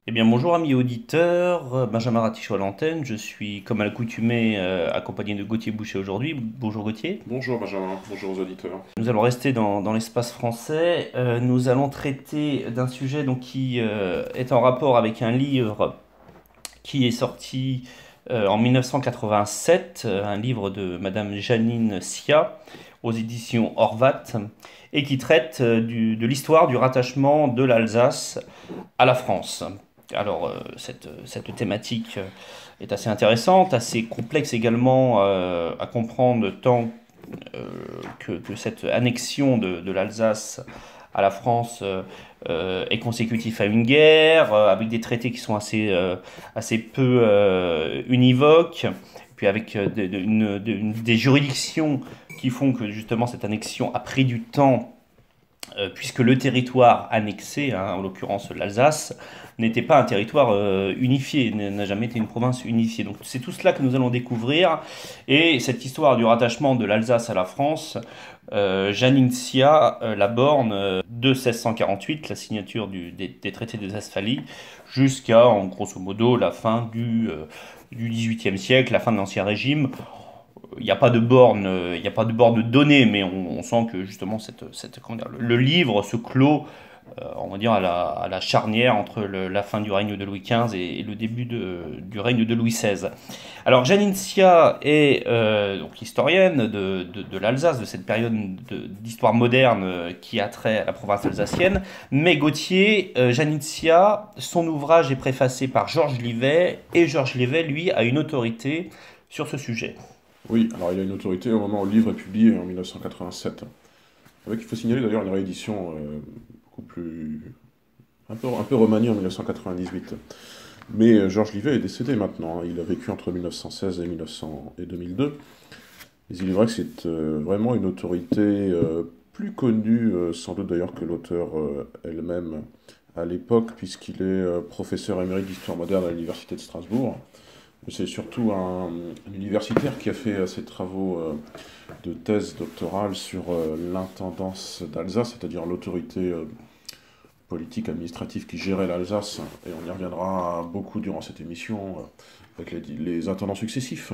Eh bien, bonjour amis auditeurs, Benjamin Ratichou à l'antenne. Je suis, comme à l'accoutumée, accompagné de Gauthier Boucher aujourd'hui. Bonjour Gauthier. Bonjour Benjamin, bonjour aux auditeurs. Nous allons rester dans l'espace français. Nous allons traiter d'un sujet donc, qui est en rapport avec un livre qui est sorti en 1987, un livre de Madame Janine Sia aux éditions Horvat, et qui traite de l'histoire du rattachement de l'Alsace à la France. Alors, cette thématique est assez intéressante, assez complexe également à comprendre, tant que cette annexion de l'Alsace à la France est consécutif à une guerre, avec des traités qui sont assez peu univoques, puis avec des juridictions qui font que justement cette annexion a pris du temps puisque le territoire annexé, hein, en l'occurrence l'Alsace, n'était pas un territoire unifié, n'a jamais été une province unifiée. Donc c'est tout cela que nous allons découvrir. Et cette histoire du rattachement de l'Alsace à la France, Janine Sia l'aborde de 1648, la signature des traités de Westphalie, jusqu'à, en grosso modo, la fin du XVIIIe siècle, la fin de l'Ancien Régime. Il n'y a pas de borne, il n'y a pas de borne donnée, mais on sent que justement comment dire, le livre se clôt, on va dire à la charnière entre la fin du règne de Louis XV et le début du règne de Louis XVI. Alors Janine Sia est donc historienne de l'Alsace, de cette période d'histoire moderne qui a trait à la province alsacienne. Mais Gauthier, Janine Sia, son ouvrage est préfacé par Georges Livet, et Georges Livet, lui, a une autorité sur ce sujet. Oui, alors il a une autorité au moment où le livre est publié en 1987. Avec, il faut signaler d'ailleurs une réédition beaucoup plus... un peu remaniée en 1998. Mais Georges Livet est décédé maintenant, hein. Il a vécu entre 1916 et 1900 et 2002. Mais il est vrai que c'est vraiment une autorité plus connue, sans doute d'ailleurs que l'auteur elle-même à l'époque, puisqu'il est professeur émérite d'histoire moderne à l'université de Strasbourg. C'est surtout un universitaire qui a fait ses travaux de thèse doctorale sur l'intendance d'Alsace, c'est-à-dire l'autorité politique administrative qui gérait l'Alsace, et on y reviendra beaucoup durant cette émission avec les intendants successifs.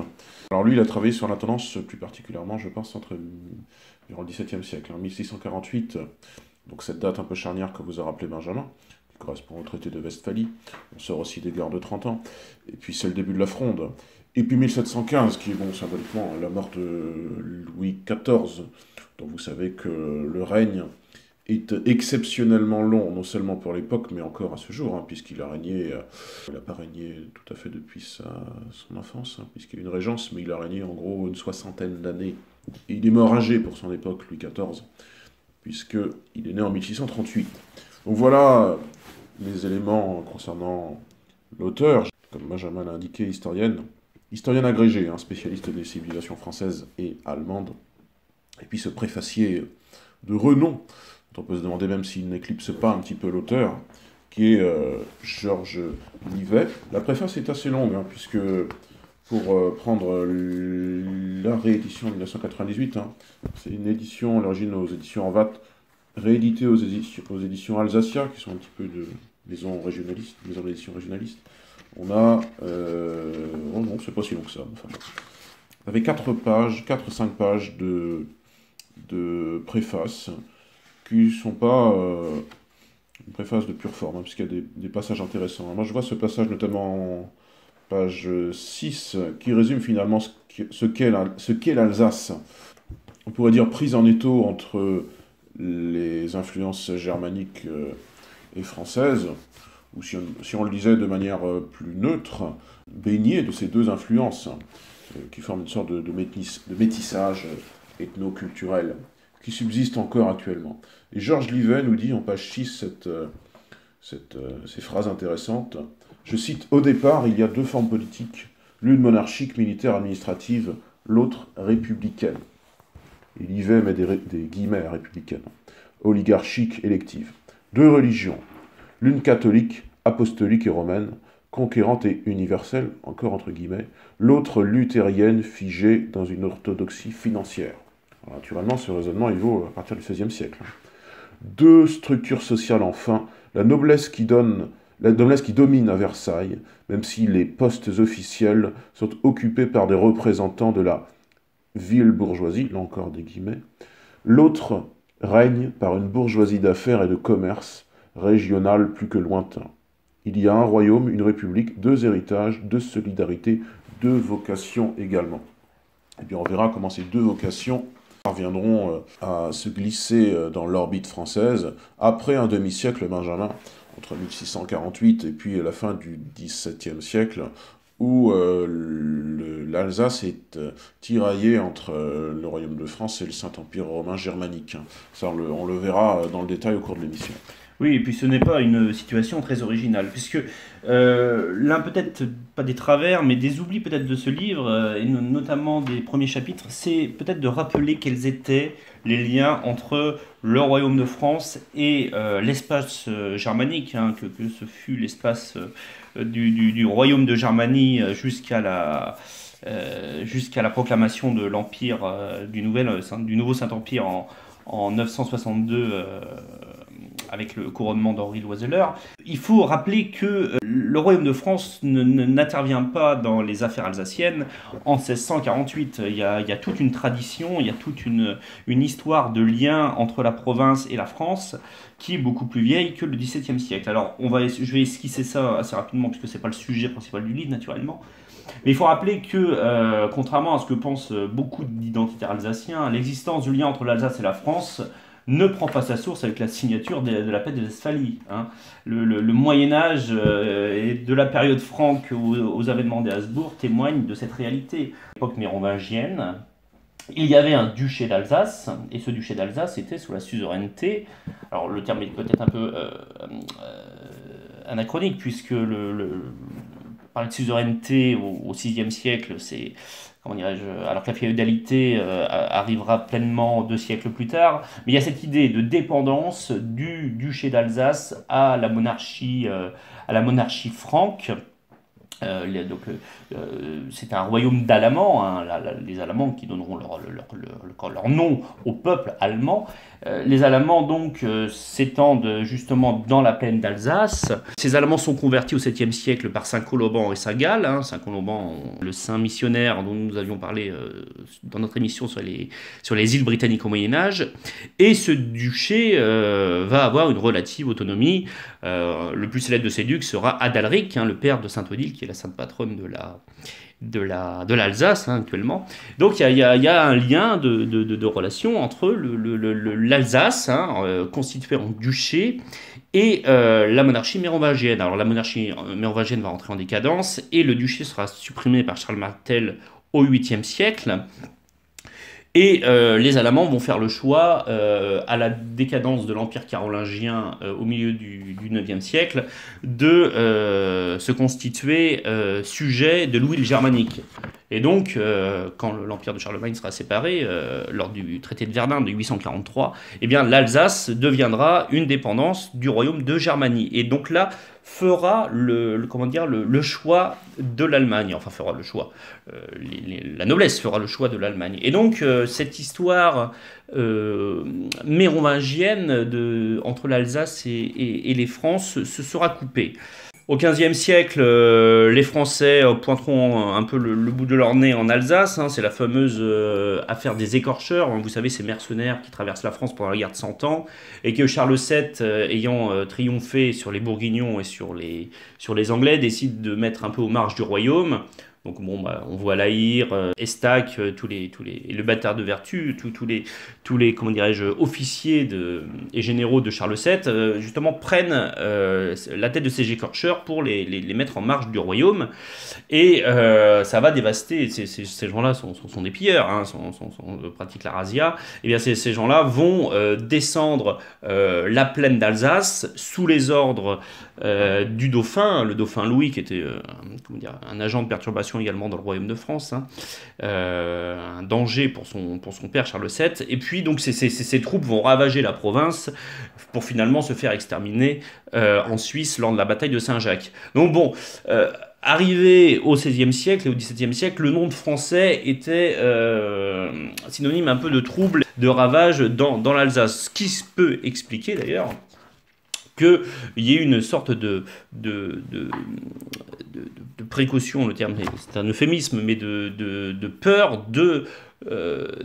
Alors lui, il a travaillé sur l'intendance plus particulièrement, je pense, durant le XVIIe siècle, en 1648, donc cette date un peu charnière que vous a rappelé Benjamin, qui correspond au traité de Westphalie. On sort aussi des guerres de 30 ans. Et puis c'est le début de la Fronde. Et puis 1715, qui est, bon, symboliquement, la mort de Louis XIV, dont vous savez que le règne est exceptionnellement long, non seulement pour l'époque, mais encore à ce jour, hein, puisqu'il a régné, il n'a pas régné tout à fait depuis son enfance, hein, puisqu'il y a eu une régence, mais il a régné en gros une soixantaine d'années. Et il est mort âgé pour son époque, Louis XIV, puisqu'il est né en 1638. Donc voilà les éléments concernant l'auteur, comme Benjamin l'a indiqué, historienne agrégée, hein, spécialiste des civilisations françaises et allemandes, et puis ce préfacier de renom, dont on peut se demander même s'il n'éclipse pas un petit peu l'auteur, qui est Georges Livet. La préface est assez longue, hein, puisque pour prendre la réédition de 1998, hein, c'est une édition à l'origine aux éditions Horvat, réédité aux éditions Alsacia, qui sont un petit peu de maisons régionalistes, maisons d'édition régionalistes. On a... oh non, c'est pas si long que ça. Enfin, bon. Ça avait 4 pages, 4-5 pages de préface, qui ne sont pas une préface de pure forme, hein, puisqu'il y a des passages intéressants. Moi, je vois ce passage notamment en page 6, qui résume finalement ce qu'est l'Alsace. On pourrait dire prise en étau entre les influences germaniques et françaises, ou si on le disait de manière plus neutre, baigné de ces deux influences, qui forment une sorte de métissage ethno-culturel, qui subsiste encore actuellement. Et Georges Livet nous dit en page 6 ces phrases intéressantes. Je cite: Au départ, il y a deux formes politiques, l'une monarchique, militaire, administrative, l'autre républicaine. Et Livet met des guillemets à républicaine. Oligarchique, élective. Deux religions, l'une catholique, apostolique et romaine, conquérante et universelle, encore entre guillemets, l'autre luthérienne, figée dans une orthodoxie financière. Alors, naturellement, ce raisonnement il vaut à partir du XVIe siècle. Deux structures sociales enfin, la noblesse qui donne la noblesse qui domine à Versailles, même si les postes officiels sont occupés par des représentants de la ville bourgeoisie, là encore des guillemets. L'autre règne par une bourgeoisie d'affaires et de commerce régionale plus que lointain. Il y a un royaume, une république, deux héritages, deux solidarités, deux vocations également. Et bien on verra comment ces deux vocations parviendront à se glisser dans l'orbite française après un demi-siècle, Benjamin, entre 1648 et puis la fin du XVIIe siècle, où l'Alsace est tiraillée entre le Royaume de France et le Saint-Empire romain germanique. Ça, on le verra dans le détail au cours de l'émission. Oui, et puis ce n'est pas une situation très originale, puisque l'un peut-être pas des travers, mais des oublis peut-être de ce livre, et notamment des premiers chapitres, c'est peut-être de rappeler quels étaient les liens entre le Royaume de France et l'espace germanique, hein, que ce fut l'espace du Royaume de Germanie jusqu'à la proclamation de l'Empire, du nouveau Saint-Empire en 962 avec le couronnement d'Henri Loiseleur. Il faut rappeler que le Royaume de France n'intervient pas dans les affaires alsaciennes en 1648. Il y a toute une tradition, il y a toute une histoire de lien entre la province et la France qui est beaucoup plus vieille que le XVIIe siècle. Alors, je vais esquisser ça assez rapidement, puisque ce n'est pas le sujet principal du livre, naturellement. Mais il faut rappeler que, contrairement à ce que pensent beaucoup d'identitaires alsaciens, l'existence du lien entre l'Alsace et la France ne prend pas sa source avec la signature de la paix de Westphalie. Hein. Le Moyen-Âge et de la période franque aux avènements des Habsbourg témoignent de cette réalité. À l'époque mérovingienne, il y avait un duché d'Alsace, et ce duché d'Alsace était sous la suzeraineté. Alors le terme est peut-être un peu anachronique, puisque parler de suzeraineté au VIe siècle, c'est, comment dirais-je, alors que la féodalité arrivera pleinement 2 siècles plus tard, mais il y a cette idée de dépendance du duché d'Alsace à la monarchie franque. C'est un royaume d'Alamans, hein, les Alamans qui donneront leur nom au peuple allemand. Les Alamans donc s'étendent justement dans la plaine d'Alsace. Ces Alamans sont convertis au 7e siècle par Saint Colomban et Saint Gall. Hein. Saint Colomban, le saint missionnaire dont nous avions parlé dans notre émission sur les îles britanniques au Moyen-Âge. Et ce duché va avoir une relative autonomie. Le plus célèbre de ces ducs sera Adalric, hein, le père de Sainte-Odile, qui est la sainte patronne de l'Alsace, hein, actuellement. Donc il y a un lien de relation entre l'Alsace, hein, constituée en duché, et la monarchie mérovingienne. Alors la monarchie mérovingienne va rentrer en décadence, et le duché sera supprimé par Charles Martel au 8e siècle. Et les Alamans vont faire le choix, à la décadence de l'Empire carolingien au milieu du 9e siècle, de se constituer sujet de Louis le Germanique. Et donc, quand l'Empire de Charlemagne sera séparé, lors du traité de Verdun de 843, eh bien, l'Alsace deviendra une dépendance du royaume de Germanie. Et donc là, fera le choix de l'Allemagne. Enfin, fera le choix. La noblesse fera le choix de l'Allemagne. Et donc, cette histoire mérovingienne entre l'Alsace et les Frances se sera coupée. Au XVe siècle, les Français pointeront un peu le bout de leur nez en Alsace. Hein, c'est la fameuse affaire des écorcheurs. Hein, vous savez, ces mercenaires qui traversent la France pendant la guerre de 100 ans et que Charles VII, ayant triomphé sur les Bourguignons et sur les Anglais, décide de mettre un peu aux marges du royaume. Donc bon, on voit Laïr, Estac, et le bâtard de Vertu, tous les comment dirais-je, officiers et généraux de Charles VII, justement prennent la tête de ces écorcheurs pour les mettre en marge du royaume. Et ça va dévaster, ces gens-là sont des pilleurs, hein, pratiquent la razzia. Et bien ces gens-là vont descendre la plaine d'Alsace sous les ordres du dauphin, le dauphin Louis, qui était un agent de perturbation également dans le royaume de France, hein, un danger pour son père Charles VII. Et puis donc ces troupes vont ravager la province pour finalement se faire exterminer en Suisse lors de la bataille de Saint-Jacques. Donc bon, arrivé au XVIe siècle et au XVIIe siècle, le nom de français était synonyme un peu de trouble, de ravage dans l'Alsace. Ce qui peut expliquer d'ailleurs qu'il y ait une sorte de, de, de précaution, le terme c'est un euphémisme, mais de peur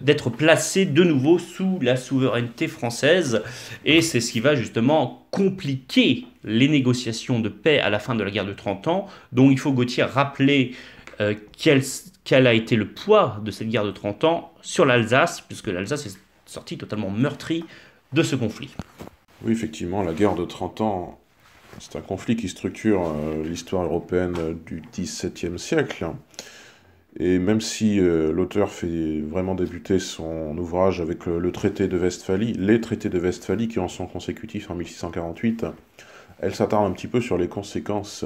d'être placé de nouveau sous la souveraineté française. Et c'est ce qui va justement compliquer les négociations de paix à la fin de la guerre de 30 ans, dont il faut, Gauthier, rappeler quel a été le poids de cette guerre de 30 ans sur l'Alsace, puisque l'Alsace est sortie totalement meurtrie de ce conflit. Oui, effectivement, la guerre de 30 ans, c'est un conflit qui structure l'histoire européenne du XVIIe siècle. Et même si l'auteur fait vraiment débuter son ouvrage avec le traité de Westphalie, les traités de Westphalie qui en sont consécutifs en 1648, elle s'attarde un petit peu sur les conséquences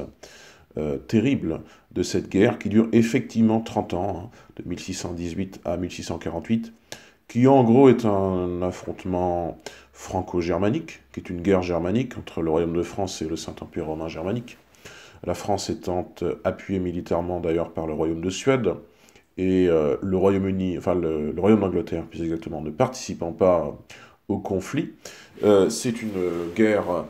terribles de cette guerre qui dure effectivement 30 ans, hein, de 1618 à 1648, qui en gros est un affrontement franco-germanique, qui est une guerre germanique entre le Royaume de France et le Saint-Empire romain germanique. La France étant appuyée militairement d'ailleurs par le Royaume de Suède, et le Royaume-Uni, enfin le Royaume d'Angleterre plus exactement, ne participant pas au conflit. C'est une guerre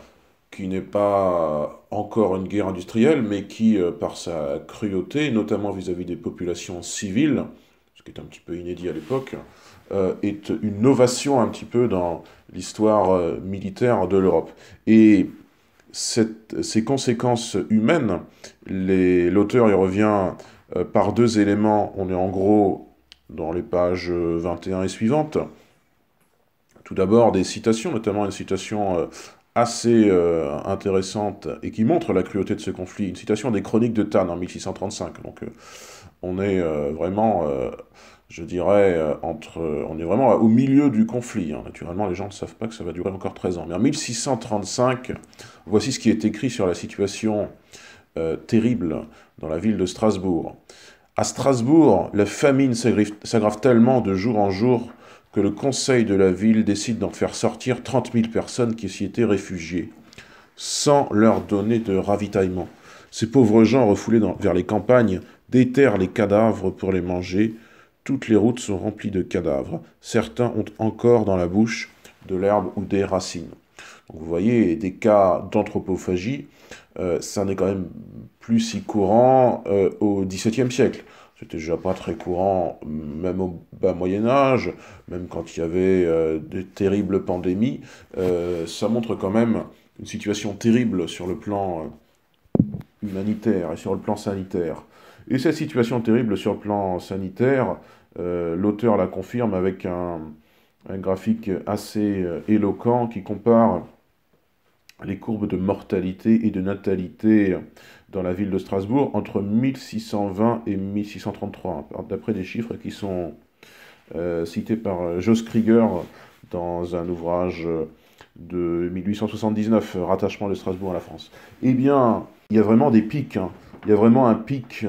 qui n'est pas encore une guerre industrielle, mais qui, par sa cruauté, notamment vis-à-vis des populations civiles, ce qui est un petit peu inédit à l'époque, est une novation un petit peu dans l'histoire militaire de l'Europe. Et ces conséquences humaines, l'auteur y revient par deux éléments. On est en gros dans les pages 21 et suivantes. Tout d'abord des citations, notamment une citation assez intéressante et qui montre la cruauté de ce conflit, une citation des Chroniques de Thann en 1635. Donc on est vraiment, je dirais, on est vraiment au milieu du conflit. Hein. Naturellement, les gens ne savent pas que ça va durer encore 13 ans. Mais en 1635, voici ce qui est écrit sur la situation terrible dans la ville de Strasbourg. À Strasbourg, la famine s'aggrave tellement de jour en jour que le conseil de la ville décide d'en faire sortir 30 000 personnes qui s'y étaient réfugiées, sans leur donner de ravitaillement. Ces pauvres gens refoulés vers les campagnes déterrent les cadavres pour les manger. Toutes les routes sont remplies de cadavres. Certains ont encore dans la bouche de l'herbe ou des racines. Donc vous voyez, des cas d'anthropophagie, ça n'est quand même plus si courant au XVIIe siècle. C'était déjà pas très courant, même au bas Moyen-Âge, même quand il y avait de terribles pandémies. Ça montre quand même une situation terrible sur le plan humanitaire et sur le plan sanitaire. Et cette situation terrible sur le plan sanitaire, l'auteur la confirme avec un graphique assez éloquent qui compare les courbes de mortalité et de natalité dans la ville de Strasbourg entre 1620 et 1633, d'après des chiffres qui sont cités par Jos Krieger dans un ouvrage de 1879, Rattachement de Strasbourg à la France. Eh bien, il y a vraiment des pics. Hein. Il y a vraiment un pic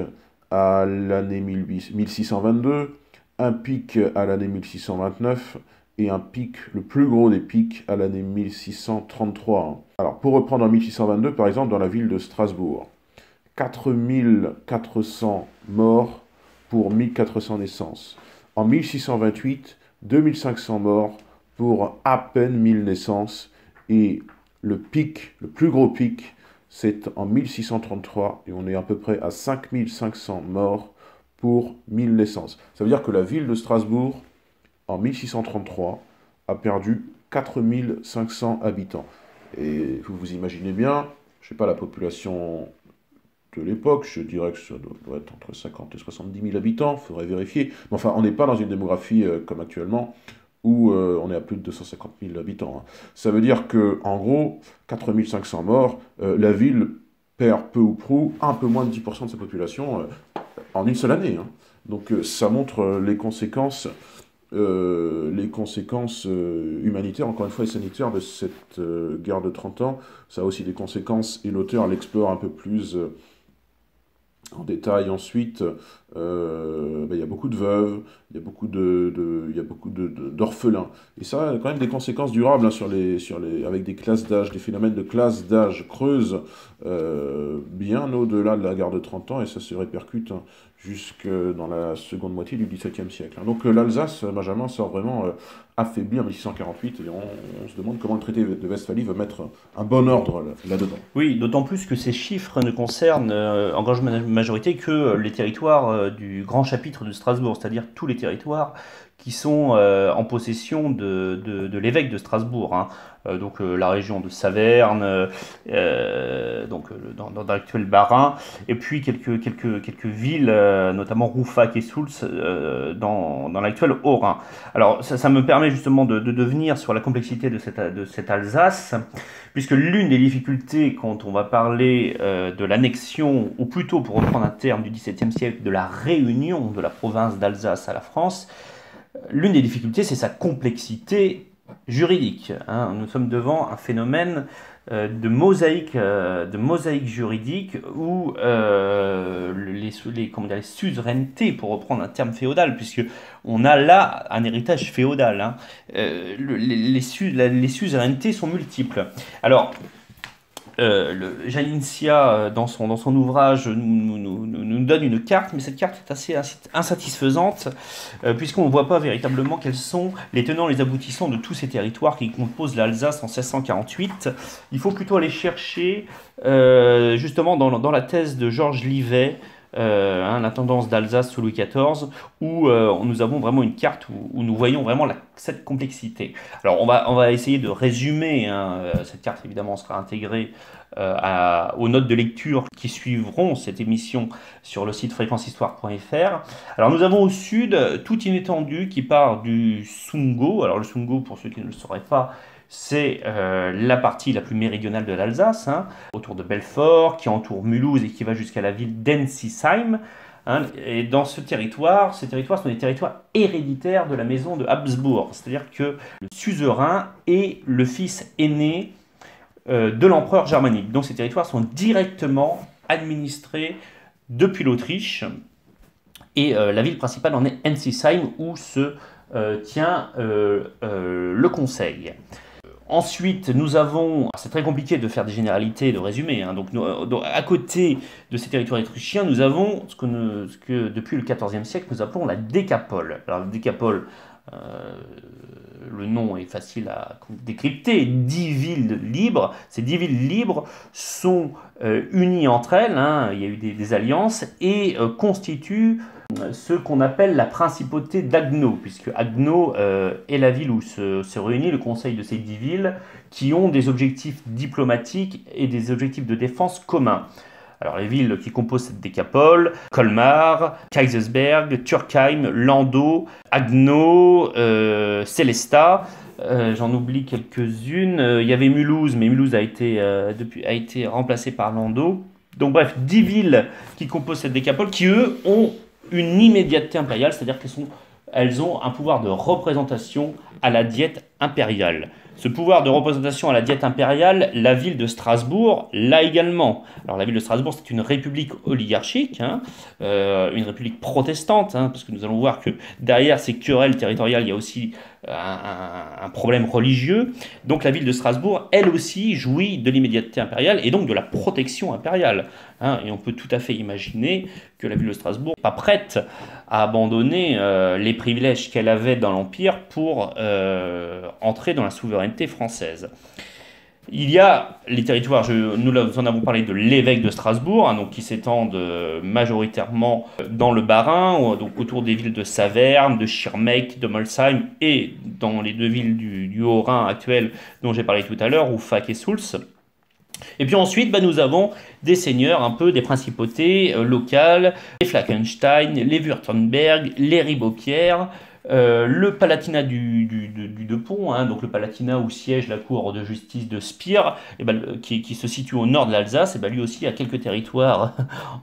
à l'année 1622, un pic à l'année 1629, et un pic, le plus gros des pics, à l'année 1633. Alors, pour reprendre en 1622, par exemple, dans la ville de Strasbourg, 4400 morts pour 1400 naissances. En 1628, 2500 morts pour à peine 1000 naissances. Et le pic, le plus gros pic, c'est en 1633, et on est à peu près à 5500 morts pour 1000 naissances. Ça veut dire que la ville de Strasbourg, en 1633, a perdu 4500 habitants. Et vous vous imaginez bien, je ne sais pas la population de l'époque, je dirais que ça doit être entre 50 et 70 000 habitants, il faudrait vérifier. Mais enfin, on n'est pas dans une démographie comme actuellement, où on est à plus de 250 000 habitants. Hein. Ça veut dire que, en gros, 4500 morts, la ville perd peu ou prou un peu moins de 10% de sa population en une seule année. Hein. Donc ça montre les conséquences humanitaires, encore une fois, et sanitaires de cette guerre de 30 ans. Ça a aussi des conséquences, et l'auteur l'explore un peu plus en détail ensuite. Il y a beaucoup de veuves, il y a beaucoup d'orphelins. Et ça a quand même des conséquences durables hein, avec des classes d'âge, des phénomènes de classes d'âge creuses bien au-delà de la guerre de 30 ans, et ça se répercute hein, jusque dans la seconde moitié du XVIIe siècle. Donc l'Alsace, Benjamin, sort vraiment affaibli en 1648, et on se demande comment le traité de Westphalie veut mettre un bon ordre là-dedans. Oui, d'autant plus que ces chiffres ne concernent en grande majorité que les territoires du grand chapitre de Strasbourg, c'est-à-dire tous les territoires qui sont en possession de l'évêque de Strasbourg, hein. Donc la région de Saverne, dans l'actuel Bas-Rhin, et puis quelques villes, notamment Rouffach et Soultz, dans l'actuel Haut-Rhin. Alors ça me permet justement de venir sur la complexité de cette Alsace, puisque l'une des difficultés quand on va parler de l'annexion, ou plutôt pour reprendre un terme du XVIIe siècle, de la réunion de la province d'Alsace à la France, l'une des difficultés, c'est sa complexité juridique, hein. Nous sommes devant un phénomène de mosaïque juridique où les suzerainetés, pour reprendre un terme féodal, puisque on a là un héritage féodal, hein, les suzerainetés sont multiples. Alors, Janincia, dans son ouvrage, nous donne une carte, mais cette carte est assez insatisfaisante, puisqu'on ne voit pas véritablement quels sont les tenants et les aboutissants de tous ces territoires qui composent l'Alsace en 1648. Il faut plutôt aller chercher, justement, dans la thèse de Georges Livet, l'intendance d'Alsace sous Louis XIV, où nous avons vraiment une carte où nous voyons vraiment cette complexité. Alors on va essayer de résumer, hein, cette carte évidemment sera intégrée aux notes de lecture qui suivront cette émission sur le site fréquencehistoire.fr. Alors nous avons au sud toute une étendue qui part du Sungau. Alors le Sungau, pour ceux qui ne le sauraient pas, c'est la partie la plus méridionale de l'Alsace, hein, autour de Belfort, qui entoure Mulhouse et qui va jusqu'à la ville d'Ensisheim. Hein, et dans ces territoires sont des territoires héréditaires de la maison de Habsbourg. C'est-à-dire que le suzerain est le fils aîné de l'empereur germanique. Donc ces territoires sont directement administrés depuis l'Autriche. Et la ville principale en est Ensisheim, où se tient le conseil. Ensuite, nous avons, c'est très compliqué de faire des généralités, de résumer, hein, donc à côté de ces territoires autrichiens, nous avons ce que depuis le XIVe siècle nous appelons la décapole. Alors la décapole, le nom est facile à décrypter, 10 villes libres. Ces 10 villes libres sont unies entre elles, hein, il y a eu des alliances, et constituent ce qu'on appelle la principauté d'Haguenau, puisque Haguenau est la ville où se réunit le conseil de ces 10 villes qui ont des objectifs diplomatiques et des objectifs de défense communs. Alors les villes qui composent cette décapole: Colmar, Kaisersberg, Turkheim, Landau, Haguenau, Sélestat. J'en oublie quelques-unes. Il y avait Mulhouse, mais Mulhouse a été remplacé par Landau. Donc bref, 10 villes qui composent cette décapole qui, eux, ont une immédiateté impériale, c'est-à-dire qu'elles ont un pouvoir de représentation à la diète impériale. Ce pouvoir de représentation à la diète impériale, la ville de Strasbourg l'a également. Alors la ville de Strasbourg, c'est une république oligarchique, hein, une république protestante, hein, parce que nous allons voir que derrière ces querelles territoriales, il y a aussi un problème religieux. Donc la ville de Strasbourg, elle aussi, jouit de l'immédiateté impériale et donc de la protection impériale, hein, et on peut tout à fait imaginer que la ville de Strasbourg n'est pas prête à abandonner les privilèges qu'elle avait dans l'Empire pour entrer dans la souveraineté française. Il y a les territoires, nous en avons parlé, de l'évêque de Strasbourg, hein, donc qui s'étendent majoritairement dans le Bas-Rhin, donc autour des villes de Saverne, de Schirmeck, de Molsheim, et dans les deux villes du Haut-Rhin actuel dont j'ai parlé tout à l'heure, Rouffach et Soultz. Et puis ensuite, nous avons des seigneurs, un peu des principautés locales, les Flakenstein, les Württemberg, les Ribeaupierre, le Palatinat du Deux-Ponts, hein, donc le Palatinat où siège la cour de justice de Spire, qui se situe au nord de l'Alsace, lui aussi a quelques territoires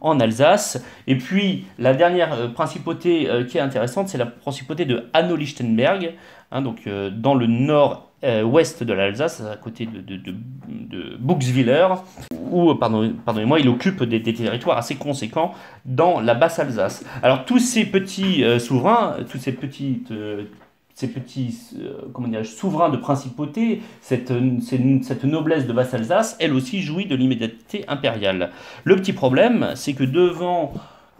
en Alsace. Et puis la dernière principauté qui est intéressante, c'est la principauté de Hanau-Lichtenberg, hein, donc dans le nord-ouest de l'Alsace, à côté de Buxwiller, où, pardonnez-moi, il occupe des territoires assez conséquents dans la Basse-Alsace. Alors tous ces petits souverains, tous ces petits souverains de principauté, cette noblesse de Basse-Alsace, elle aussi jouit de l'immédiateté impériale. Le petit problème, c'est que devant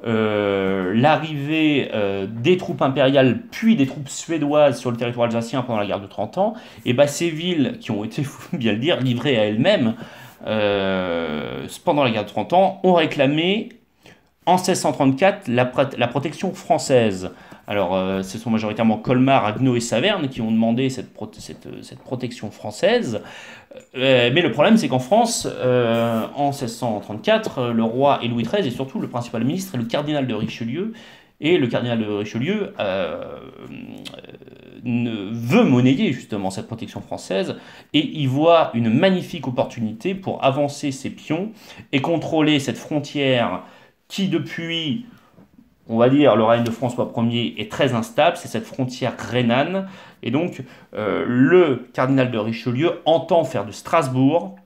l'arrivée des troupes impériales puis des troupes suédoises sur le territoire alsacien pendant la guerre de 30 ans, et bah, ces villes qui ont été, faut bien le dire, livrées à elles-mêmes pendant la guerre de 30 ans, ont réclamé en 1634 la protection française. Alors, ce sont majoritairement Colmar, Haguenau et Saverne qui ont demandé cette protection française. Mais le problème, c'est qu'en France, en 1634, le roi et Louis XIII, et surtout le principal ministre, est le cardinal de Richelieu. Et le cardinal de Richelieu veut monnayer justement cette protection française et il voit une magnifique opportunité pour avancer ses pions et contrôler cette frontière qui, depuis, on va dire, le règne de François Ier est très instable, c'est cette frontière rhénane. Et donc, le cardinal de Richelieu entend faire de Strasbourg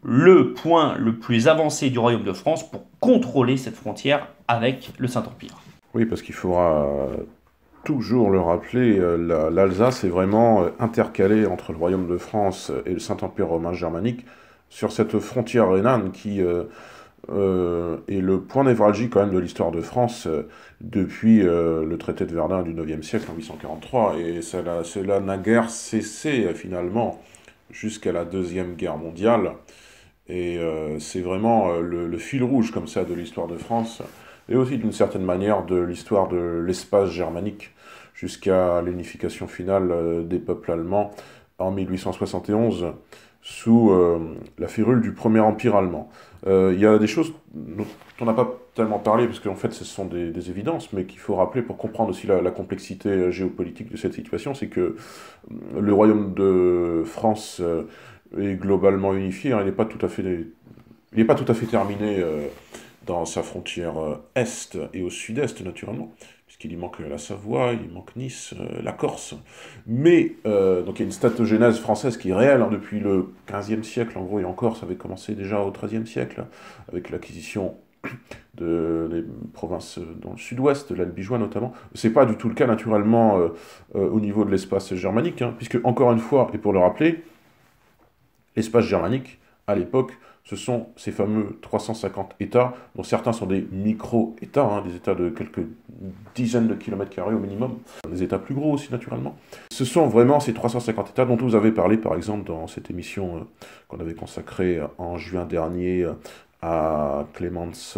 le point le plus avancé du royaume de France pour contrôler cette frontière avec le Saint-Empire. Oui, parce qu'il faudra toujours le rappeler, l'Alsace est vraiment intercalée entre le royaume de France et le Saint-Empire romain germanique sur cette frontière rhénane qui est le point névralgique quand même de l'histoire de France depuis le traité de Verdun du IXe siècle en 843, et cela n'a guère cessé finalement jusqu'à la Deuxième Guerre mondiale. Et c'est vraiment le fil rouge comme ça de l'histoire de France, et aussi d'une certaine manière de l'histoire de l'espace germanique, jusqu'à l'unification finale des peuples allemands en 1871, sous la férule du Premier Empire allemand. Il y a des choses dont on n'a pas tellement parlé, parce qu'en fait ce sont des évidences, mais qu'il faut rappeler pour comprendre aussi la complexité géopolitique de cette situation, c'est que le royaume de France est globalement unifié, hein, il n'est pas tout à fait terminé dans sa frontière est et au sud-est, naturellement, puisqu'il y manque la Savoie, il manque Nice, la Corse. Mais, donc il y a une statogénèse française qui est réelle, hein, depuis le XVe siècle, en gros, et encore, ça avait commencé déjà au XIIIe siècle, avec l'acquisition des provinces dans le sud-ouest, de l'Albigeois notamment. C'est pas du tout le cas, naturellement, au niveau de l'espace germanique, hein, puisque, encore une fois, et pour le rappeler, l'espace germanique, à l'époque, ce sont ces fameux 350 États, dont certains sont des micro-États, hein, des États de quelques dizaines de kilomètres carrés au minimum, des États plus gros aussi naturellement. Ce sont vraiment ces 350 États dont vous avez parlé par exemple dans cette émission qu'on avait consacrée en juin dernier à Clemens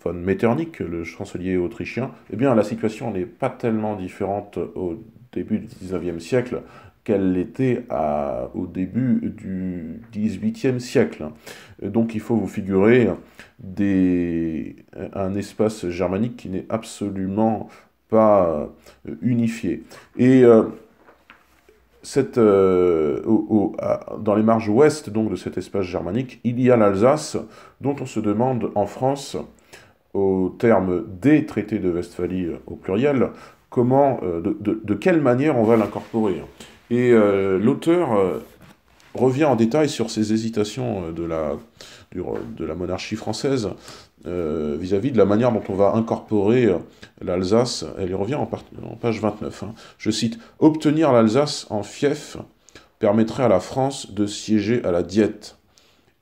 von Metternich, le chancelier autrichien. Eh bien la situation n'est pas tellement différente au début du 19e siècle qu'elle l'était au début du XVIIIe siècle. Donc il faut vous figurer un espace germanique qui n'est absolument pas unifié. Et dans les marges ouest donc, de cet espace germanique, il y a l'Alsace, dont on se demande en France, au terme des traités de Westphalie au pluriel, de quelle manière on va l'incorporer. Et l'auteur revient en détail sur ces hésitations de la monarchie française vis-à-vis de la manière dont on va incorporer l'Alsace. Elle y revient en page 29. Hein. Je cite « Obtenir l'Alsace en fief permettrait à la France de siéger à la Diète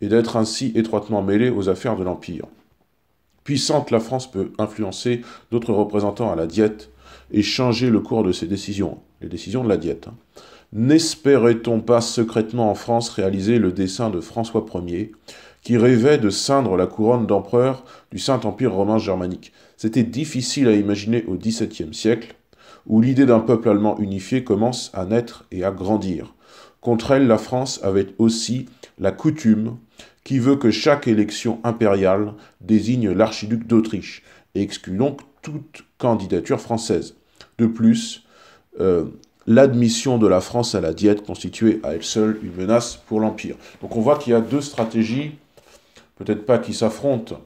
et d'être ainsi étroitement mêlée aux affaires de l'Empire. Puissante, la France peut influencer d'autres représentants à la Diète et changer le cours de ses décisions, les décisions de la Diète. Hein. N'espérait-on pas secrètement en France réaliser le dessein de François Ier, qui rêvait de ceindre la couronne d'empereur du Saint-Empire romain germanique? C'était difficile à imaginer au XVIIe siècle, où l'idée d'un peuple allemand unifié commence à naître et à grandir. Contre elle, la France avait aussi la coutume qui veut que chaque élection impériale désigne l'archiduc d'Autriche et exclut donc toute candidature française. De plus, l'admission de la France à la Diète constituait à elle seule une menace pour l'Empire. Donc on voit qu'il y a deux stratégies, peut-être pas qui s'affrontent,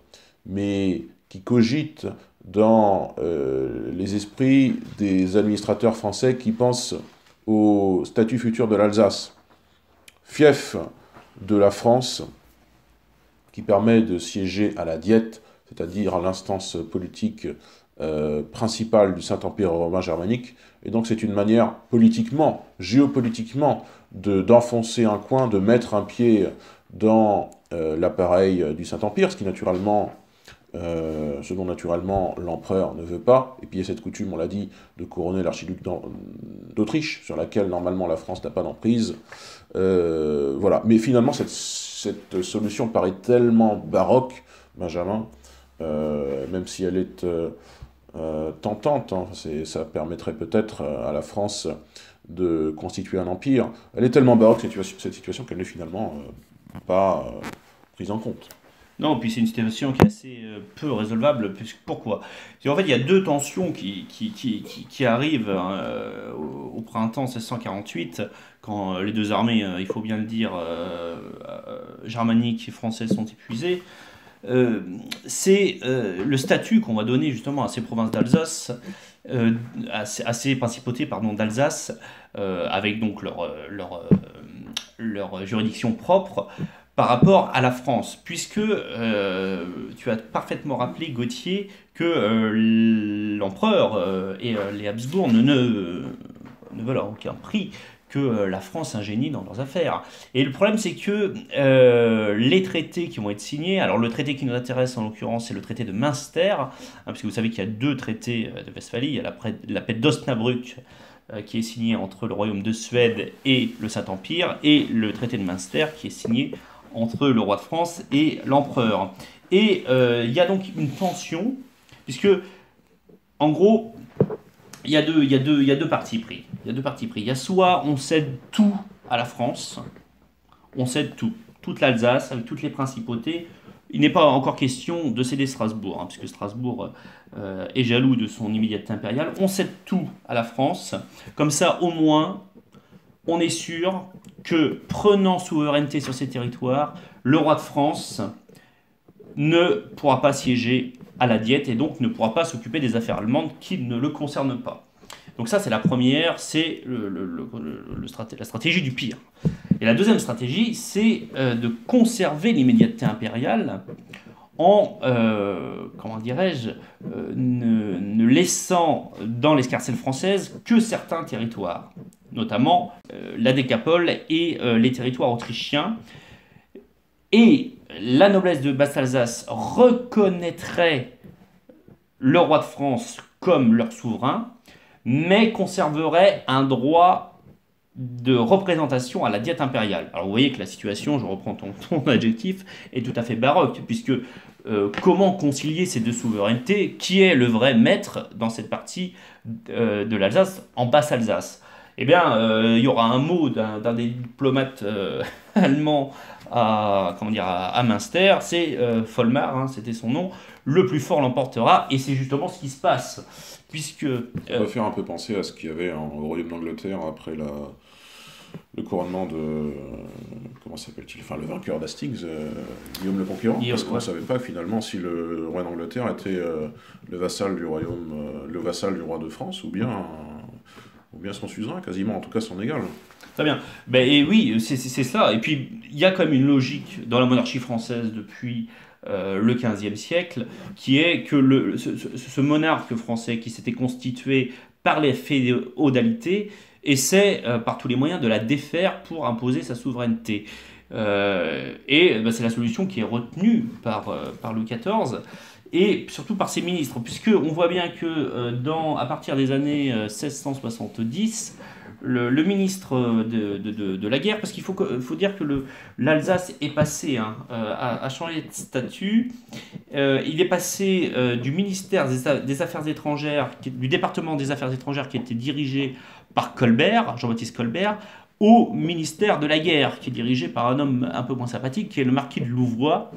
mais qui cogitent dans les esprits des administrateurs français qui pensent au statut futur de l'Alsace. Fief de la France, qui permet de siéger à la Diète, c'est-à-dire à l'instance politique principale du Saint-Empire romain germanique, et donc c'est une manière politiquement, géopolitiquement, d'enfoncer un coin, de mettre un pied dans l'appareil du Saint-Empire, ce qui naturellement ce dont naturellement l'empereur ne veut pas, et puis il y a cette coutume, on l'a dit, de couronner l'archiduc d'Autriche, sur laquelle normalement la France n'a pas d'emprise. Voilà, mais finalement cette solution paraît tellement baroque, Benjamin, même si elle est tentante, hein, ça permettrait peut-être à la France de constituer un empire, elle est tellement baroque cette situation qu'elle n'est finalement pas prise en compte. Non, puis c'est une situation qui est assez peu résolvable. Pourquoi? Parce qu'en fait, il y a deux tensions qui arrivent au printemps 1648, quand les deux armées, il faut bien le dire, germaniques et françaises sont épuisées. C'est le statut qu'on va donner justement à ces provinces d'Alsace, à ces principautés pardon, d'Alsace, avec donc leur juridiction propre par rapport à la France, puisque tu as parfaitement rappelé, Gauthier, que l'empereur et les Habsbourg ne veulent à aucun prix que la France s'ingénie dans leurs affaires. Et le problème, c'est que les traités qui vont être signés, alors le traité qui nous intéresse en l'occurrence, c'est le traité de Münster, hein, parce que vous savez qu'il y a deux traités de Westphalie, il y a la paix d'Osnabrück, qui est signé entre le royaume de Suède et le Saint-Empire, et le traité de Münster, qui est signé entre le roi de France et l'empereur. Et il y a donc une tension, puisque, en gros, il y a deux partis pris. Il y a deux partis pris. Il y a soit on cède tout à la France, on cède tout, toute l'Alsace, avec toutes les principautés. Il n'est pas encore question de céder Strasbourg, hein, puisque Strasbourg est jaloux de son immédiateté impériale. On cède tout à la France. Comme ça, au moins, on est sûr que, prenant souveraineté sur ces territoires, le roi de France ne pourra pas siéger à la Diète et donc ne pourra pas s'occuper des affaires allemandes qui ne le concernent pas. Donc ça, c'est la première, c'est la stratégie du pire. Et la deuxième stratégie, c'est de conserver l'immédiateté impériale en, comment dirais-je, ne laissant dans l'escarcelle française que certains territoires, notamment la Décapole et les territoires autrichiens. Et la noblesse de Basse-Alsace reconnaîtrait le roi de France comme leur souverain, mais conserverait un droit de représentation à la diète impériale. Alors vous voyez que la situation, je reprends ton adjectif, est tout à fait baroque, puisque comment concilier ces deux souverainetés? Qui est le vrai maître dans cette partie de l'Alsace, en Basse-Alsace? Eh bien, il y aura un mot d'un des diplomates allemands à Münster, c'est Folmar, hein, c'était son nom, le plus fort l'emportera, et c'est justement ce qui se passe, puisque... Ça va faire un peu penser à ce qu'il y avait au Royaume d'Angleterre après le couronnement de... comment s'appelle-t-il? Enfin, le vainqueur d'Hastings, Guillaume le Conquérant, parce qu'on ne savait pas finalement si le roi d'Angleterre était le vassal du royaume, le vassal du roi de France, ou bien son suzerain, quasiment, en tout cas son égal. Très bien. Ben, et oui, c'est ça. Et puis, il y a quand même une logique dans la monarchie française depuis le XVe siècle, qui est que ce monarque français qui s'était constitué par les féodalités essaie par tous les moyens de la défaire pour imposer sa souveraineté. Et c'est la solution qui est retenue par Louis XIV. Et surtout par ses ministres, puisqu'on voit bien que à partir des années 1670, le ministre de la guerre, parce qu'il faut dire que l'Alsace est passé, a changé de statut, il est passé du ministère des Affaires étrangères, du département des Affaires étrangères qui était dirigé par Colbert, Jean-Baptiste Colbert, au ministère de la guerre, qui est dirigé par un homme un peu moins sympathique, qui est le marquis de Louvois,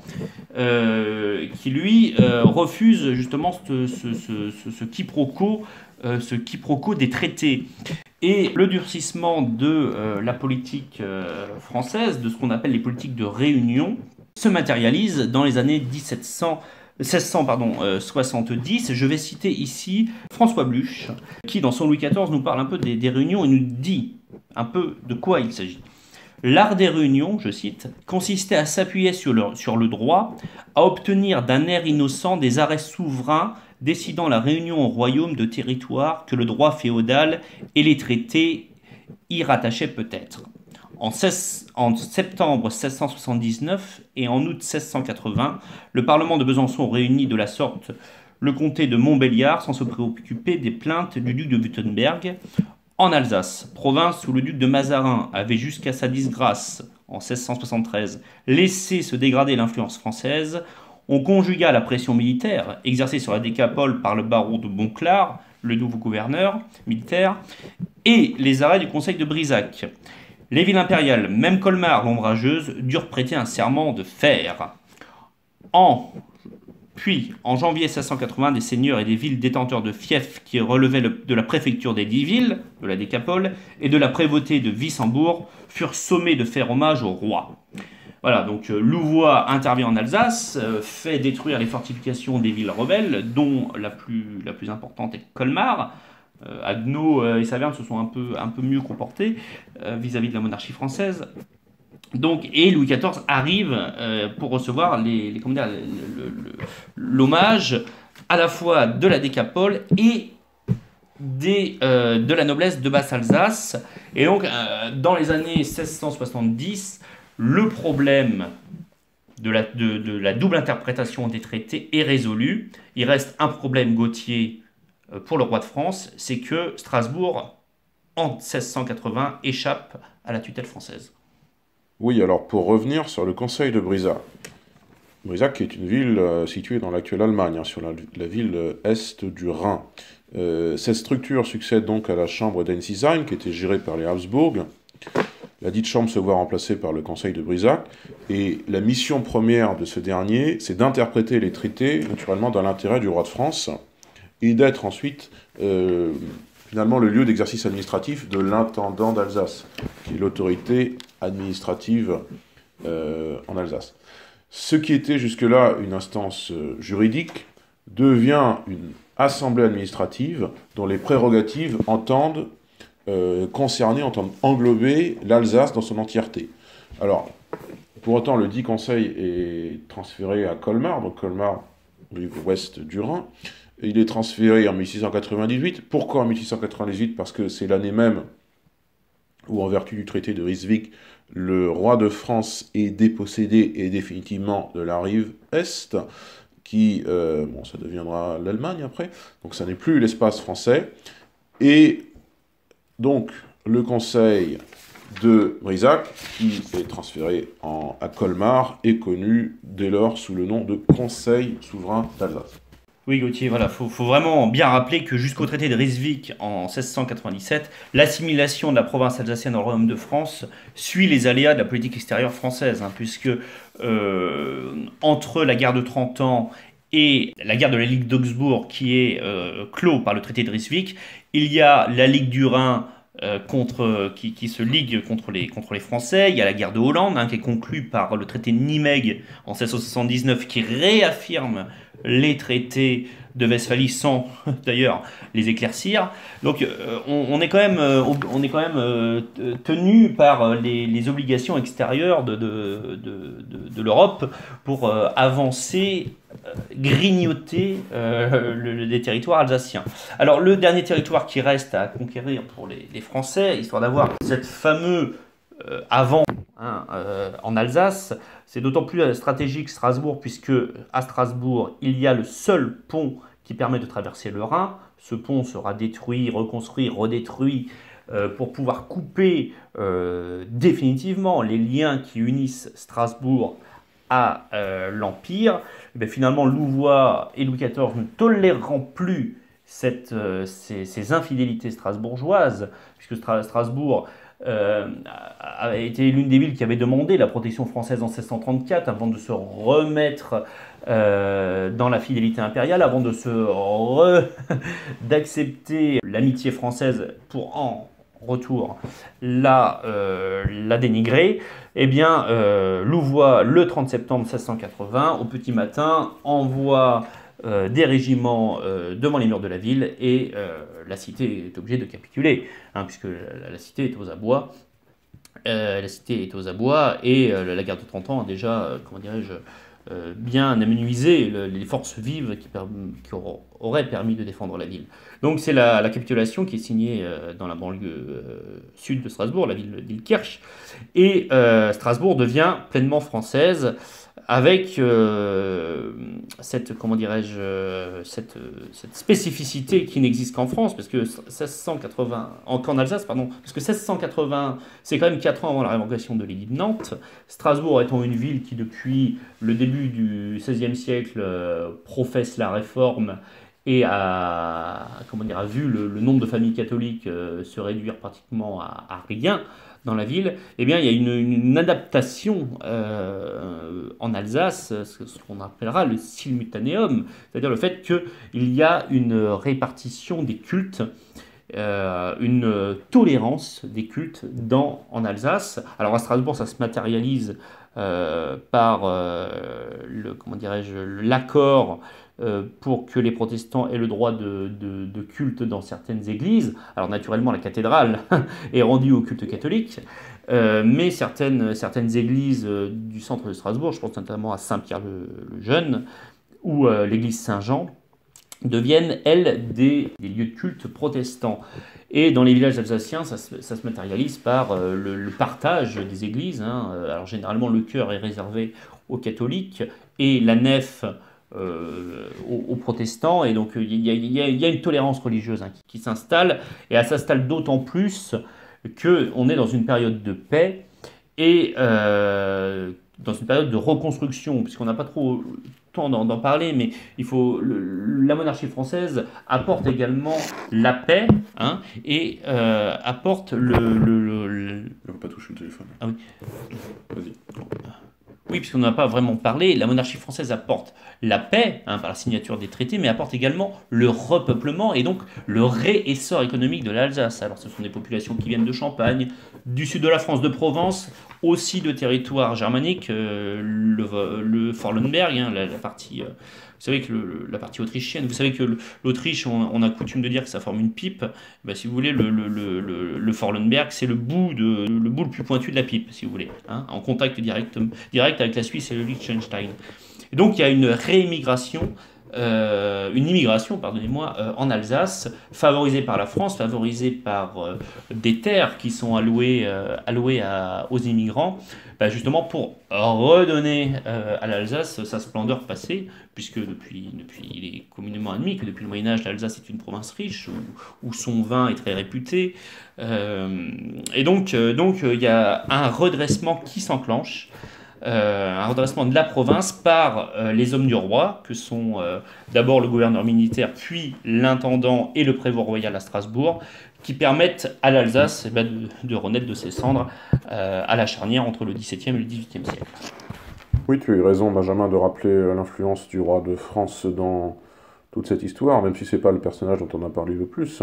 qui lui refuse justement ce quiproquo des traités. Et le durcissement de la politique française, de ce qu'on appelle les politiques de réunion, se matérialise dans les années 1670. Je vais citer ici François Bluch, qui dans son Louis XIV nous parle un peu des réunions et nous dit un peu de quoi il s'agit. L'art des réunions, je cite, consistait à s'appuyer sur le droit, à obtenir d'un air innocent des arrêts souverains décidant la réunion au royaume de territoires que le droit féodal et les traités y rattachaient peut-être. En septembre 1679 et en août 1680, le Parlement de Besançon réunit de la sorte le comté de Montbéliard sans se préoccuper des plaintes du duc de Wurtemberg en Alsace, province où le duc de Mazarin avait jusqu'à sa disgrâce en 1673 laissé se dégrader l'influence française. On conjugua la pression militaire exercée sur la décapole par le baron de Montclar, le nouveau gouverneur militaire, et les arrêts du conseil de Brisac. Les villes impériales, même Colmar, l'ombrageuse, durent prêter un serment de fer. Puis, en janvier 1680, des seigneurs et des villes détenteurs de fiefs qui relevaient de la préfecture des 10 villes, de la décapole, et de la prévôté de Wissembourg, furent sommés de faire hommage au roi. Voilà, donc Louvois intervient en Alsace, fait détruire les fortifications des villes rebelles, dont la plus importante est Colmar. Haguenau et Saverne se sont un peu mieux comportés vis-à-vis de la monarchie française. Donc, et Louis XIV arrive pour recevoir l'hommage à la fois de la décapole et de la noblesse de Basse-Alsace. Et donc, dans les années 1670, le problème de la double interprétation des traités est résolu. Il reste un problème gautier pour le roi de France, c'est que Strasbourg, en 1680, échappe à la tutelle française. Oui, alors pour revenir sur le conseil de Brisac. Brisac est une ville située dans l'actuelle Allemagne, sur la ville est du Rhin. Cette structure succède donc à la chambre d'Ensisheim, qui était gérée par les Habsbourg. La dite chambre se voit remplacée par le conseil de Brisac, et la mission première de ce dernier, c'est d'interpréter les traités, naturellement, dans l'intérêt du roi de France, et d'être ensuite, finalement, le lieu d'exercice administratif de l'intendant d'Alsace, qui est l'autorité administrative en Alsace. Ce qui était jusque-là une instance juridique devient une assemblée administrative dont les prérogatives entendent englober l'Alsace dans son entièreté. Alors, pour autant, le dit conseil est transféré à Colmar, donc Colmar, rive ouest du Rhin. Il est transféré en 1698. Pourquoi en 1698? Parce que c'est l'année même où, en vertu du traité de Ryswick, le roi de France est dépossédé et définitivement de la rive est, qui, ça deviendra l'Allemagne après, donc ça n'est plus l'espace français. Et donc, le conseil de Brisac, qui est transféré à Colmar, est connu dès lors sous le nom de Conseil souverain d'Alsace. Oui, Gauthier, voilà, faut vraiment bien rappeler que jusqu'au traité de Ryswick en 1697, l'assimilation de la province alsacienne au Royaume de France suit les aléas de la politique extérieure française, puisque entre la guerre de 30 ans et la guerre de la Ligue d'Augsbourg, qui est clos par le traité de Ryswick, il y a la Ligue du Rhin qui se ligue contre les Français. Il y a la guerre de Hollande, qui est conclue par le traité de Nimègue en 1679, qui réaffirme les traités de Westphalie sans d'ailleurs les éclaircir. Donc on est quand même tenu par les obligations extérieures de l'Europe pour avancer, grignoter des territoires alsaciens. Alors le dernier territoire qui reste à conquérir pour les Français, histoire d'avoir cette fameuse avant en Alsace, c'est d'autant plus stratégique Strasbourg, puisque à Strasbourg, il y a le seul pont qui permet de traverser le Rhin. Ce pont sera détruit, reconstruit, redétruit pour pouvoir couper définitivement les liens qui unissent Strasbourg à l'Empire. Et finalement, Louvois et Louis XIV ne toléreront plus ces infidélités strasbourgeoises, puisque Strasbourg a été l'une des villes qui avait demandé la protection française en 1634 avant de se remettre dans la fidélité impériale, avant de d'accepter l'amitié française pour en retour la dénigrer. Eh bien, Louvois, le 30 septembre 1680, au petit matin, envoie des régiments devant les murs de la ville et la cité est obligée de capituler, puisque la cité est aux abois. La cité est aux abois et la guerre de 30 ans a déjà, bien amenuiser les forces vives qui auraient permis de défendre la ville. Donc c'est la capitulation qui est signée dans la banlieue sud de Strasbourg, la ville d'Ilkirch, et Strasbourg devient pleinement française avec cette, comment dirais-je, cette spécificité qui n'existe qu'en France, parce que 1680, qu'en Alsace, pardon, parce que 1680, c'est quand même 4 ans avant la révocation de l'édit de Nantes. Strasbourg étant une ville qui, depuis le début du XVIe siècle, professe la réforme et comment dire, a vu le nombre de familles catholiques se réduire pratiquement à rien dans la ville, eh bien, il y a une adaptation en Alsace, ce qu'on appellera le simultanéum, c'est-à-dire le fait qu'il y a une répartition des cultes, une tolérance des cultes en Alsace. Alors à Strasbourg, ça se matérialise par comment dirais-je, l'accord pour que les protestants aient le droit de culte dans certaines églises. Alors naturellement, la cathédrale est rendue au culte catholique, mais certaines églises du centre de Strasbourg, je pense notamment à Saint-Pierre-le-Jeune ou l'église Saint-Jean, deviennent, elles, des lieux de culte protestants. Et dans les villages alsaciens, ça se matérialise par le partage des églises. Alors généralement, le chœur est réservé aux catholiques et la nef aux protestants, et donc il y a une tolérance religieuse qui s'installe, et elle s'installe d'autant plus qu'on est dans une période de paix et dans une période de reconstruction, puisqu'on n'a pas trop le temps d'en parler, mais la monarchie française apporte également la paix, et apporte On va pas toucher le téléphone. Ah oui. Vas-y. Oui, puisqu'on n'en a pas vraiment parlé, la monarchie française apporte la paix par la signature des traités, mais apporte également le repeuplement et donc le réessor économique de l'Alsace. Alors ce sont des populations qui viennent de Champagne, du sud de la France, de Provence, aussi de territoires germaniques, le Forlenberg, la partie... vous savez que la partie autrichienne, vous savez que l'Autriche, on a coutume de dire que ça forme une pipe. Ben, si vous voulez, le Forlenberg, c'est le bout le plus pointu de la pipe, si vous voulez, en contact direct avec la Suisse et le Liechtenstein. Et donc il y a une immigration, pardonnez-moi, en Alsace, favorisée par la France, favorisée par des terres qui sont allouées aux immigrants, justement pour redonner à l'Alsace sa splendeur passée, puisque il est communément admis que depuis le Moyen-Âge, l'Alsace est une province riche, où son vin est très réputé. Et donc, il y a un redressement qui s'enclenche, un redressement de la province par les hommes du roi, que sont d'abord le gouverneur militaire, puis l'intendant et le prévôt royal à Strasbourg, qui permettent à l'Alsace de renaître de ses cendres à la charnière entre le XVIIe et le XVIIIe siècle. Oui, tu as eu raison, Benjamin, de rappeler l'influence du roi de France dans toute cette histoire, même si c'est pas le personnage dont on a parlé le plus.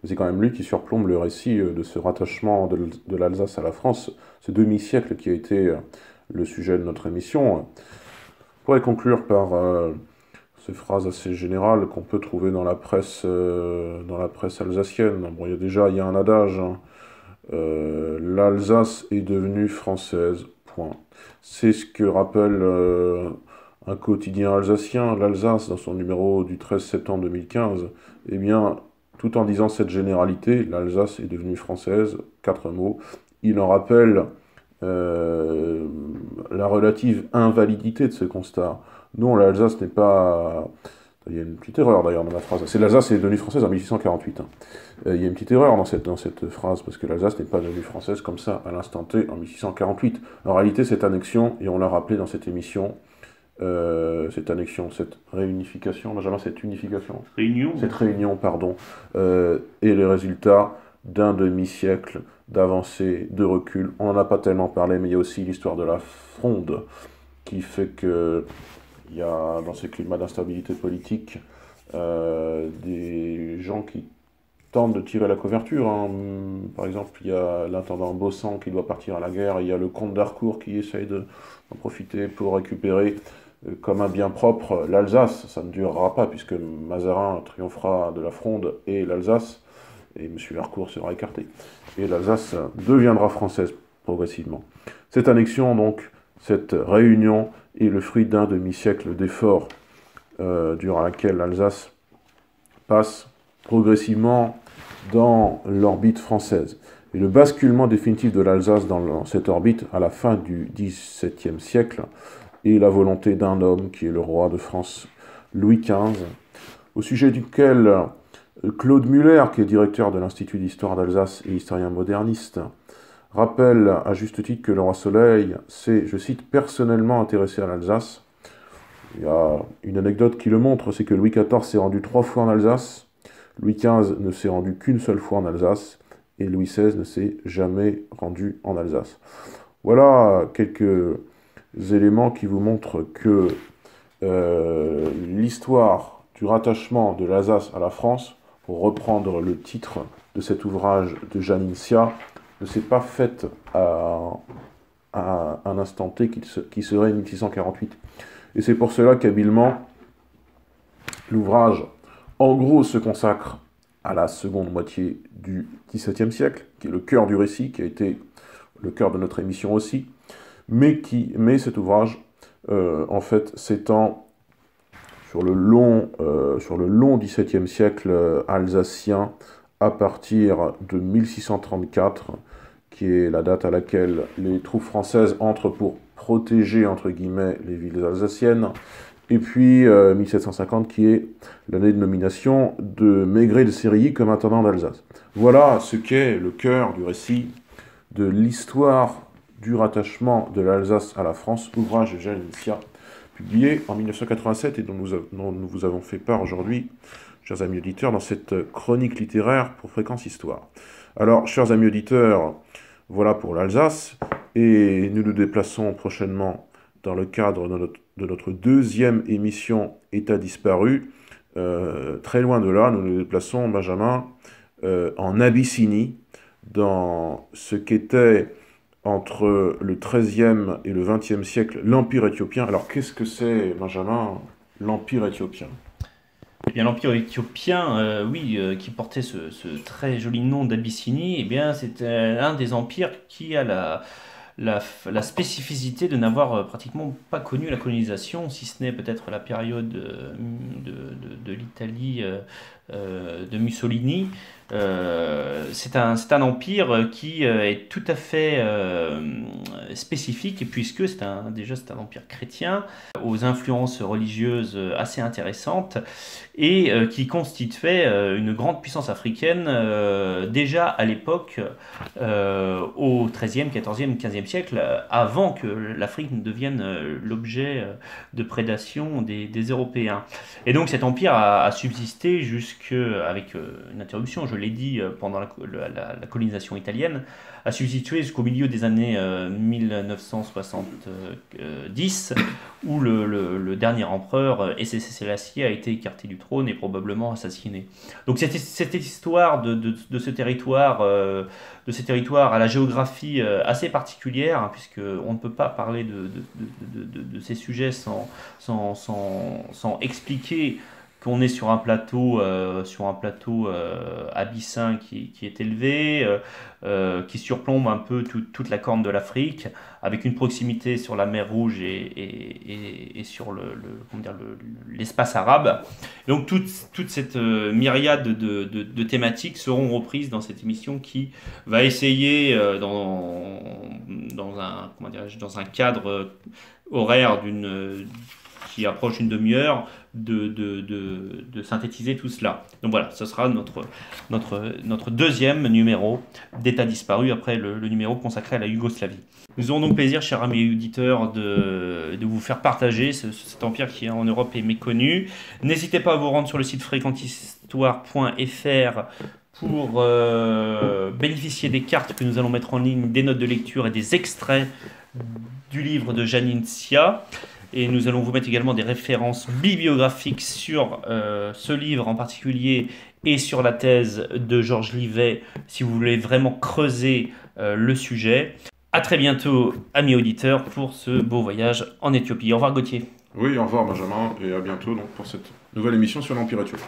C'est quand même lui qui surplombe le récit de ce rattachement de l'Alsace à la France, ce demi-siècle qui a été le sujet de notre émission. On pourrait conclure par ces phrases assez générales qu'on peut trouver dans la presse alsacienne. Bon, il y a un adage, l'Alsace est devenue française, point. C'est ce que rappelle un quotidien alsacien, l'Alsace, dans son numéro du 13 septembre 2015. Eh bien, tout en disant cette généralité, l'Alsace est devenue française, 4 mots, il en rappelle la relative invalidité de ce constat. Non, l'Alsace n'est pas... Il y a une petite erreur d'ailleurs dans la phrase. C'est l'Alsace est devenue française en 1648. Il y a une petite erreur dans cette phrase, parce que l'Alsace n'est pas devenue française comme ça, à l'instant T, en 1648. En réalité, cette annexion, et on l'a rappelé dans cette émission, cette réunification, Benjamin, cette réunion, pardon, est le résultat d'un demi-siècle d'avancée, de recul. On n'en a pas tellement parlé, mais il y a aussi l'histoire de la Fronde, qui fait que il y a, dans ces climats d'instabilité politique, des gens qui tentent de tirer la couverture. Par exemple, il y a l'intendant Bossan qui doit partir à la guerre, et il y a le comte d'Harcourt qui essaye d'en profiter pour récupérer comme un bien propre l'Alsace. Ça ne durera pas, puisque Mazarin triomphera de la Fronde et l'Alsace, et M. Harcourt sera écarté. Et l'Alsace deviendra française progressivement. Cette annexion, donc, cette réunion est le fruit d'un demi-siècle d'efforts durant laquelle l'Alsace passe progressivement dans l'orbite française. Et le basculement définitif de l'Alsace dans cette orbite à la fin du XVIIe siècle est la volonté d'un homme qui est le roi de France, Louis XV, au sujet duquel Claude Muller, qui est directeur de l'Institut d'histoire d'Alsace et historien moderniste, rappelle à juste titre que le roi Soleil s'est, je cite, personnellement intéressé à l'Alsace. Il y a une anecdote qui le montre, c'est que Louis XIV s'est rendu 3 fois en Alsace, Louis XV ne s'est rendu qu'une seule fois en Alsace, et Louis XVI ne s'est jamais rendu en Alsace. Voilà quelques éléments qui vous montrent que l'histoire du rattachement de l'Alsace à la France, pour reprendre le titre de cet ouvrage de Jeanine Sia, ne s'est pas faite à un instant T qui serait 1648. Et c'est pour cela qu'habilement, l'ouvrage, en gros, se consacre à la seconde moitié du XVIIe siècle, qui est le cœur du récit, qui a été le cœur de notre émission aussi, mais cet ouvrage, en fait, s'étend sur le long XVIIe siècle alsacien, à partir de 1634, qui est la date à laquelle les troupes françaises entrent pour protéger, entre guillemets, les villes alsaciennes, et puis 1750, qui est l'année de nomination de Maigret de Sérilly comme intendant d'Alsace. Voilà ce qu'est le cœur du récit de l'histoire du rattachement de l'Alsace à la France, ouvrage de Jeanine Sia, publié en 1987 et dont nous vous avons fait part aujourd'hui, chers amis auditeurs, dans cette chronique littéraire pour Fréquence Histoire. Alors, chers amis auditeurs, voilà pour l'Alsace, et nous nous déplaçons prochainement dans le cadre de notre deuxième émission État disparu. Très loin de là, nous nous déplaçons, Benjamin, en Abyssinie, dans ce qu'était entre le XIIIe et le XXe siècle l'Empire éthiopien. Alors qu'est-ce que c'est, Benjamin, l'Empire éthiopien? Eh bien, l'Empire éthiopien, qui portait ce très joli nom d'Abyssinie, eh bien, c'était un des empires qui a la spécificité de n'avoir pratiquement pas connu la colonisation, si ce n'est peut-être la période de l'Italie de Mussolini. C'est un empire qui est tout à fait spécifique, puisque c'est un empire chrétien, aux influences religieuses assez intéressantes, et qui constituait une grande puissance africaine déjà à l'époque, au XIIIe, XIVe, XVe siècle, avant que l'Afrique ne devienne l'objet de prédation des Européens. Et donc cet empire a subsisté avec une interruption, je l'ai dit, pendant la colonisation italienne, a subsisté jusqu'au milieu des années 1970, où le dernier empereur, Haïlé Sélassié, a été écarté du trône et probablement assassiné. Donc cette histoire de ce territoire à la géographie assez particulière, hein, puisqu'on ne peut pas parler de ces sujets sans expliquer qu'on est sur un plateau abyssin qui est élevé, qui surplombe un peu toute la corne de l'Afrique, avec une proximité sur la mer Rouge et sur l'espace arabe. Donc toute cette myriade de thématiques seront reprises dans cette émission qui va essayer, dans un cadre horaire qui approche une demi-heure, de synthétiser tout cela. Donc voilà, ce sera notre deuxième numéro d'État disparu, après le numéro consacré à la Yougoslavie. Nous aurons donc plaisir, chers amis auditeurs, de vous faire partager cet empire qui en Europe est méconnu. N'hésitez pas à vous rendre sur le site fréquentishistoire.fr pour bénéficier des cartes que nous allons mettre en ligne, des notes de lecture et des extraits du livre de Jeanine Sia. Et nous allons vous mettre également des références bibliographiques sur ce livre en particulier et sur la thèse de Georges Livet, si vous voulez vraiment creuser le sujet. A très bientôt, amis auditeurs, pour ce beau voyage en Éthiopie. Au revoir Gauthier. Oui, au revoir Benjamin, et à bientôt donc, pour cette nouvelle émission sur l'Empire éthiopien.